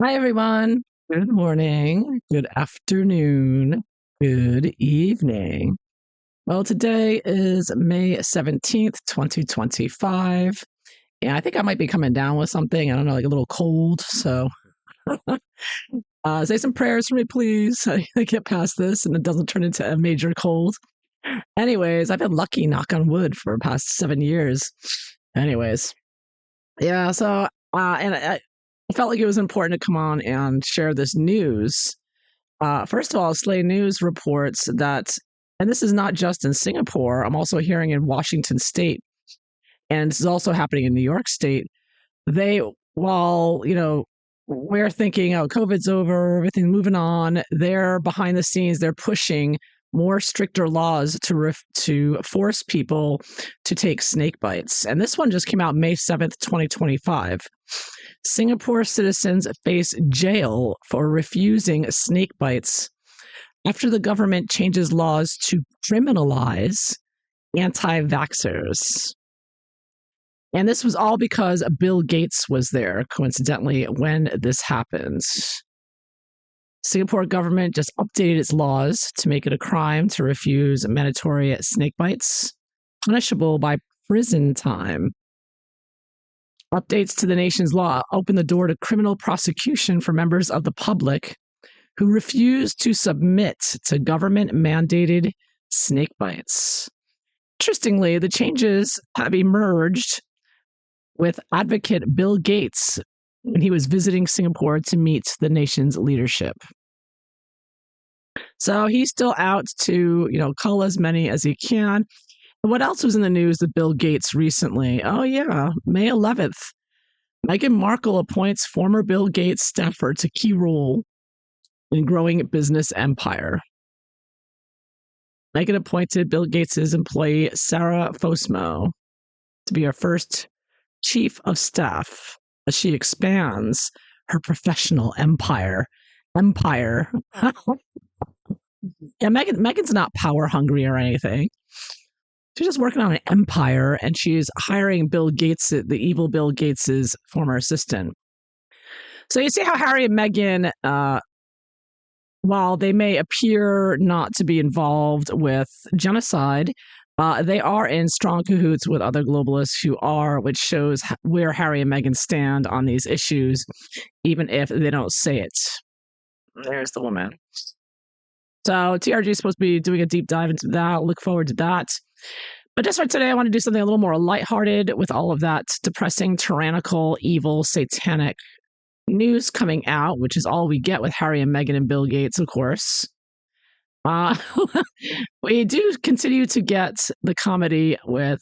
Hi, everyone. Good morning, good afternoon, good evening. Well, today is May 17th, 2025. And I think I might be coming down with something. I don't know, like a little cold. So say some prayers for me, please. I get past this and it doesn't turn into a major cold. Anyways, I've been lucky, knock on wood, for the past 7 years. Anyways, yeah, so and I felt like it was important to come on and share this news. First of all, Slay News reports that, and this is not just in Singapore, I'm also hearing in Washington State, and this is also happening in New York State. They, while, we're thinking, oh, COVID's over, everything's moving on, they're behind the scenes, they're pushing more stricter laws to force people to take snake bites. And this one just came out May 7th, 2025. Singapore citizens face jail for refusing snake bites after the government changes laws to criminalize anti vaxxers. And this was all because Bill Gates was there, coincidentally, when this happens. Singapore government just updated its laws to make it a crime to refuse mandatory snake bites, punishable by prison time. Updates to the nation's law open the door to criminal prosecution for members of the public who refuse to submit to government-mandated snake bites. Interestingly, the changes have emerged with advocate Bill Gates when he was visiting Singapore to meet the nation's leadership. So he's still out to, cull as many as he can. What else was in the news with Bill Gates recently? Oh, yeah, May 11th. Meghan Markle appoints former Bill Gates staffer to key role in growing business empire. Meghan appointed Bill Gates' employee Sarah Fosmo to be her first chief of staff as she expands her professional empire. Yeah, Meghan's not power hungry or anything. She's just working on an empire, and she's hiring Bill Gates, the evil Bill Gates's former assistant. So you see how Harry and Meghan, while they may appear not to be involved with genocide, they are in strong cahoots with other globalists who are, which shows where Harry and Meghan stand on these issues, even if they don't say it. There's the woman. So TRG is supposed to be doing a deep dive into that. Look forward to that. But just for today, I want to do something a little more lighthearted with all of that depressing, tyrannical, evil, satanic news coming out, which is all we get with Harry and Meghan and Bill Gates, of course. We do continue to get the comedy with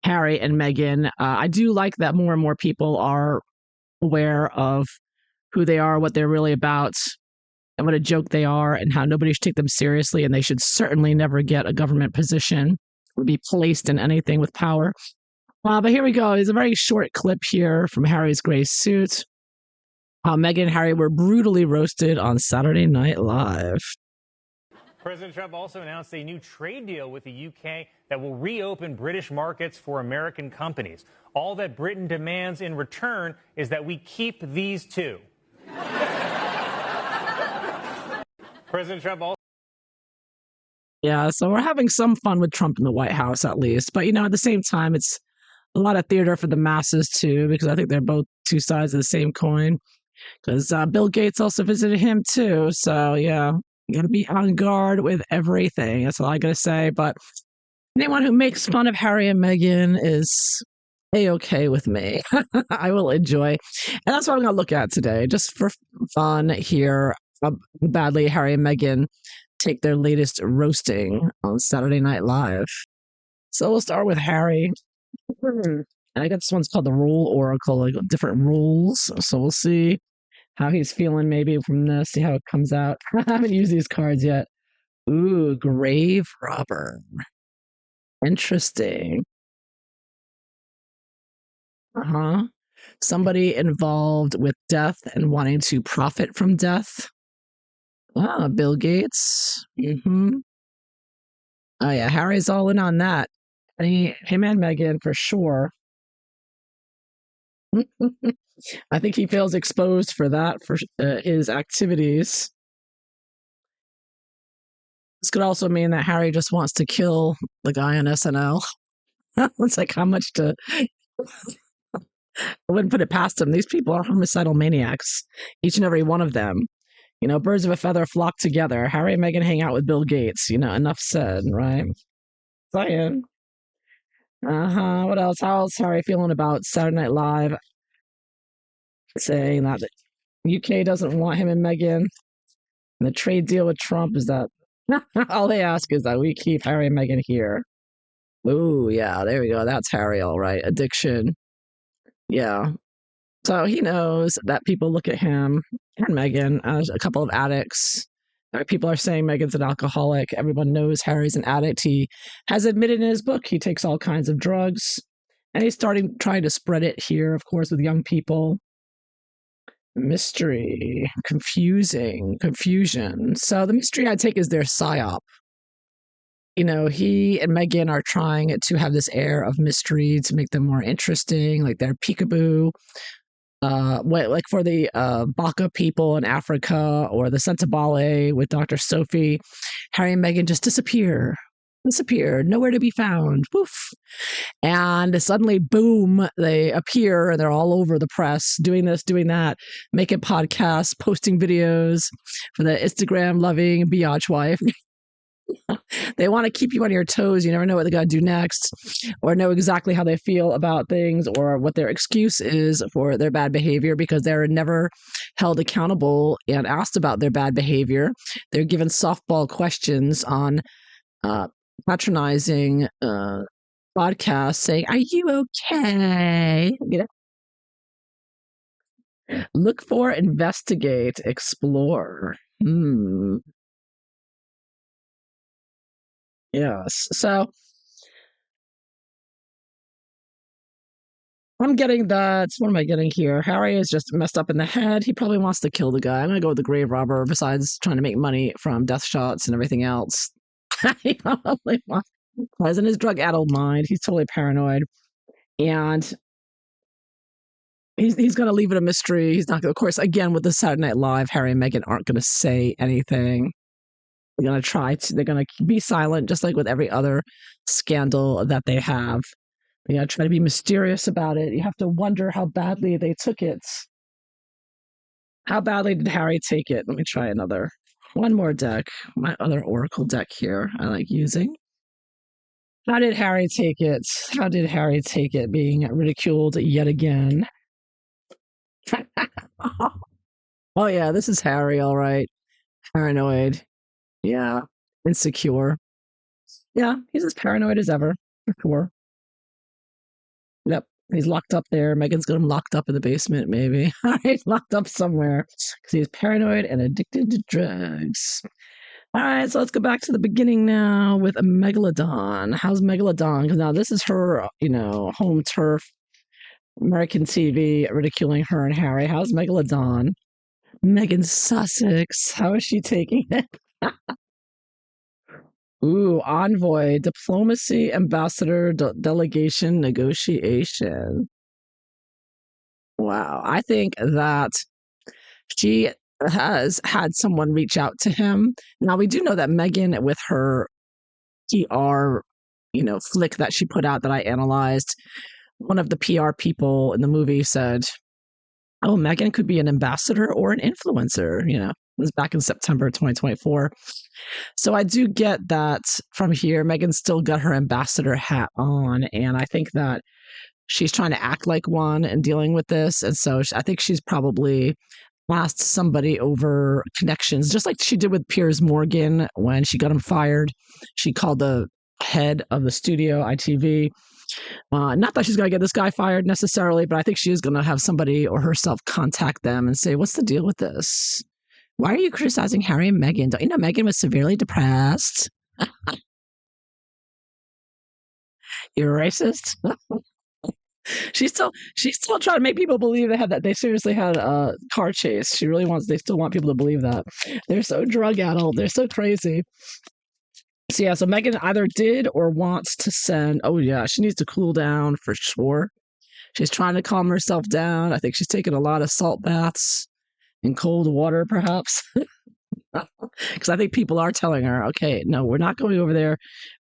Harry and Meghan. I do like that more and more people are aware of who they are, what they're really about, and what a joke they are, and how nobody should take them seriously, and they should certainly never get a government position or be placed in anything with power. But here we go. There's a very short clip here from Harry's gray suit. How Meghan and Harry were brutally roasted on Saturday Night Live. President Trump also announced a new trade deal with the UK that will reopen British markets for American companies. All that Britain demands in return is that we keep these two. President Trump also. Yeah, so we're having some fun with Trump in the White House, at least. But, at the same time, it's a lot of theater for the masses, too, because I think they're both two sides of the same coin. Because Bill Gates also visited him, too. So, yeah, you got to be on guard with everything. That's all I got to say. But anyone who makes fun of Harry and Meghan is A-okay with me. I will enjoy. And that's what I'm going to look at today, just for fun here. Badly Harry and Meghan take their latest roasting on Saturday Night Live. So we'll start with Harry. And I guess this one's called the Rule Oracle, like different rules. So we'll see how he's feeling maybe from this, see how it comes out. I haven't used these cards yet. Ooh, grave robber. Interesting. Uh-huh. Somebody involved with death and wanting to profit from death. Ah, Bill Gates. Mm-hmm. Oh yeah, Harry's all in on that. Him and Meghan for sure. I think he feels exposed for that, for his activities. This could also mean that Harry just wants to kill the guy on SNL. It's like how much to. I wouldn't put it past him. These people are homicidal maniacs, each and every one of them. You know, birds of a feather flock together. Harry and Meghan hang out with Bill Gates. You know, enough said, right? Saying. What else? How's Harry feeling about Saturday Night Live saying that the UK doesn't want him and Meghan? And the trade deal with Trump is that all they ask is that we keep Harry and Meghan here. Ooh, yeah, there we go. That's Harry, all right. Addiction. Yeah. So he knows that people look at him and Meghan as a couple of addicts. People are saying Meghan's an alcoholic. Everyone knows Harry's an addict. He has admitted in his book he takes all kinds of drugs. And he's trying to spread it here, of course, with young people. Mystery, confusion. So the mystery I take is their psyop. You know, he and Meghan are trying to have this air of mystery to make them more interesting, like they're peekaboo. Like for the Baka people in Africa or the Sentabale with Dr. Sophie, Harry and Meghan just disappeared, nowhere to be found. Woof. And suddenly, boom, they appear and they're all over the press, doing this, doing that, making podcasts, posting videos for the Instagram loving biatch wife. They want to keep you on your toes. You never know what they're going to do next, or know exactly how they feel about things, or what their excuse is for their bad behavior, because they're never held accountable and asked about their bad behavior. They're given softball questions on patronizing podcasts saying, "Are you okay?" You know? Look for, investigate, explore. Yes. So I'm getting that. What am I getting here? Harry is just messed up in the head. He probably wants to kill the guy. I'm going to go with the grave robber, besides trying to make money from death shots and everything else. He probably wants, in his drug addled mind, he's totally paranoid. And he's going to leave it a mystery. He's not going to, of course, again, with the Saturday Night Live, Harry and Meghan aren't going to say anything. They're going to they're going to be silent, just like with every other scandal that they have. You know, try to be mysterious about it. You have to wonder how badly they took it. How badly did Harry take it? Let me try one more deck. My other oracle deck here I like using. How did Harry take it? How did Harry take it being ridiculed yet again? Oh, yeah, this is Harry, all right. Paranoid. Yeah. Insecure. Yeah, he's as paranoid as ever, for sure. Yep. He's locked up there. Meghan's got him locked up in the basement, maybe. He's locked up somewhere because he's paranoid and addicted to drugs. All right, so let's go back to the beginning now with a Megalodon. How's Megalodon? Because now this is her, home turf, American TV ridiculing her and Harry. How's Megalodon? Megan Sussex. How is she taking it? Ooh, envoy, diplomacy, ambassador, delegation, negotiation. Wow. I think that she has had someone reach out to him. Now, we do know that Meghan, with her PR, flick that she put out that I analyzed, one of the PR people in the movie said, "Oh, Meghan could be an ambassador or an influencer." It was back in September 2024. So I do get that from here. Meghan's still got her ambassador hat on, and I think that she's trying to act like one and dealing with this. And so I think she's probably asked somebody over connections, just like she did with Piers Morgan when she got him fired. She called the head of the studio, ITV. Not that she's going to get this guy fired necessarily, but I think she is going to have somebody or herself contact them and say, "What's the deal with this? Why are you criticizing Harry and Meghan? Don't you know Meghan was severely depressed? You're racist." She's still trying to make people believe they seriously had a car chase. They still want people to believe that. They're so drug addled. They're so crazy. So yeah, so Meghan either did or wants to send. Oh yeah, she needs to cool down for sure. She's trying to calm herself down. I think she's taking a lot of salt baths in cold water, perhaps. Because I think people are telling her, okay, no, we're not going over there.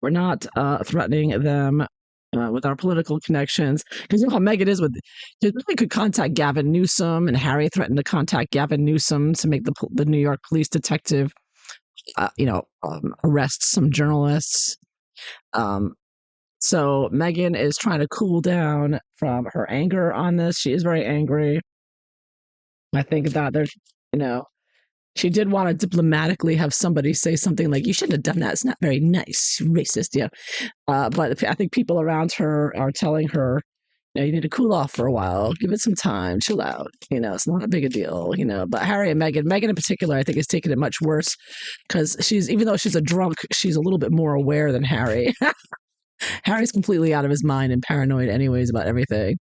We're not threatening them with our political connections. Because you know how Meghan is with, she really could contact Gavin Newsom, and Harry threatened to contact Gavin Newsom to make the New York police detective, arrest some journalists. So Meghan is trying to cool down from her anger on this. She is very angry. I think that there's, you know, she did want to diplomatically have somebody say something like, "You shouldn't have done that. It's not very nice, racist." Yeah, but I think people around her are telling her, you need to cool off for a while, give it some time, chill out. It's not a big a deal. But Harry and Meghan in particular, I think, is taking it much worse because even though she's a drunk, she's a little bit more aware than Harry. Harry's completely out of his mind and paranoid, anyways, about everything.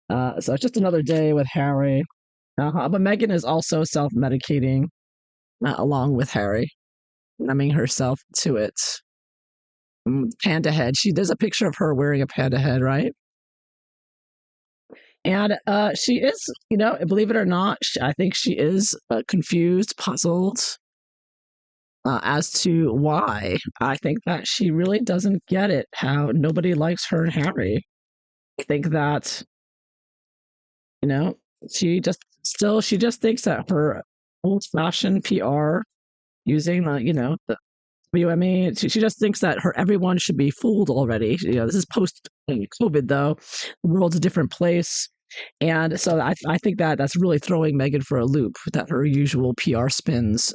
So it's just another day with Harry. But Meghan is also self-medicating along with Harry, numbing herself to it. Panda head. There's a picture of her wearing a panda head, right? And she is, believe it or not, I think she is confused, puzzled as to why. I think that she really doesn't get it, how nobody likes her and Harry. I think that, she just thinks that her old-fashioned PR using the WME. She just thinks that everyone should be fooled already. This is post COVID though. The world's a different place. And so I think that that's really throwing Meghan for a loop, that her usual PR spins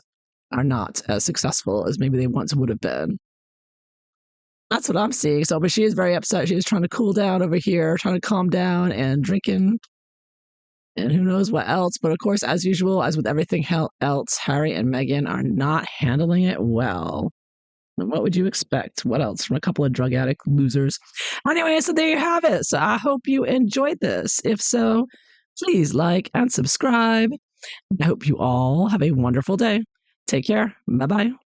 are not as successful as maybe they once would have been. That's what I'm seeing. So, but she is very upset. She is trying to cool down over here, trying to calm down and drinking and who knows what else. But of course, as usual, as with everything else, Harry and Meghan are not handling it well. And what would you expect? What else from a couple of drug addict losers? Anyway, so there you have it. So I hope you enjoyed this. If so, please like and subscribe. I hope you all have a wonderful day. Take care. Bye bye.